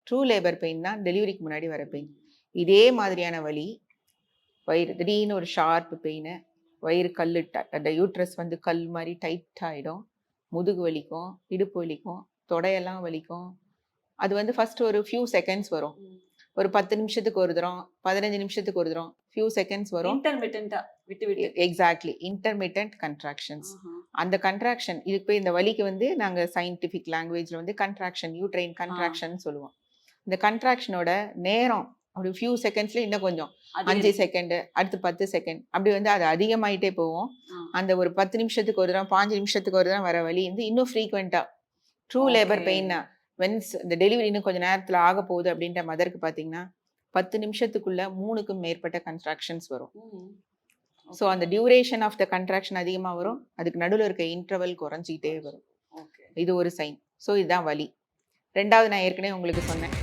True labour pain தான் டெலிவரிக்கு முன்னாடி வர பெயின். இதே மாதிரியான வலி வயிறு திடீர்னு ஒரு ஷார்ப் பெயின், வயிறு கல் அந்த யூட்ரஸ் வந்து கல் மாதிரி டைட் ஆகிடும், முதுகு வலிக்கும், இடுப்பு வலிக்கும், தொடையெல்லாம் வலிக்கும். அது வந்து ஃபர்ஸ்ட் ஒரு ஃபியூ செகண்ட்ஸ் வரும். ஒரு 10 நிமிஷத்துக்கு ஒரு தரம், 15 நிமிஷத்துக்கு ஒரு தரம், ஃபியூ செகண்ட்ஸ் வரும். இன்டர்மிட்டன்ட்டா விட்டு விட்டு. Exactly, intermittent contractions. அந்த கன்ட்ராக்ஷன் இதுக்கு இந்த வலிக்கு வந்து நாங்க சயின்டிஃபிக் லாங்குவேஜ்ல வந்து கன்ட்ராக்ஷன், யூட்ரைன் கன்ட்ராக்ஷன் சொல்லுவோம். இந்த கன்ட்ராக்ஷனோட நேரம் அப்படி ஃபியூ செகண்ட்ஸ்ல இன்னும் கொஞ்சம் 5 செகண்ட், அடுத்து 10 செகண்ட், அப்படி வந்து அது அதிகமாயிட்டே போவோம். அந்த ஒரு 10 நிமிஷத்துக்கு ஒரு தரம், 5 நிமிஷத்துக்கு ஒரு தரம் வர வலி வந்து இன்னும் ஃப்ரீக்வெண்டா ட்ரூ லேபர் பெயின். வென்ஸ் இந்த டெலிவரி இன்னும் கொஞ்சம் நேரத்தில் ஆக போகுது அப்படின்ற மதருக்கு பார்த்தீங்கன்னா 10 நிமிஷத்துக்குள்ள 3க்கும் மேற்பட்ட கன்ட்ராக்ஷன்ஸ் வரும். ஸோ அந்த டியூரேஷன் ஆஃப் த கன்ட்ராக்ஷன் அதிகமாக வரும், அதுக்கு நடுவில் இருக்க இன்டர்வல் குறைஞ்சிக்கிட்டே வரும். இது ஒரு சைன். ஸோ இதுதான் வலி. ரெண்டாவது நான் ஏற்கனவே உங்களுக்கு சொன்னேன்,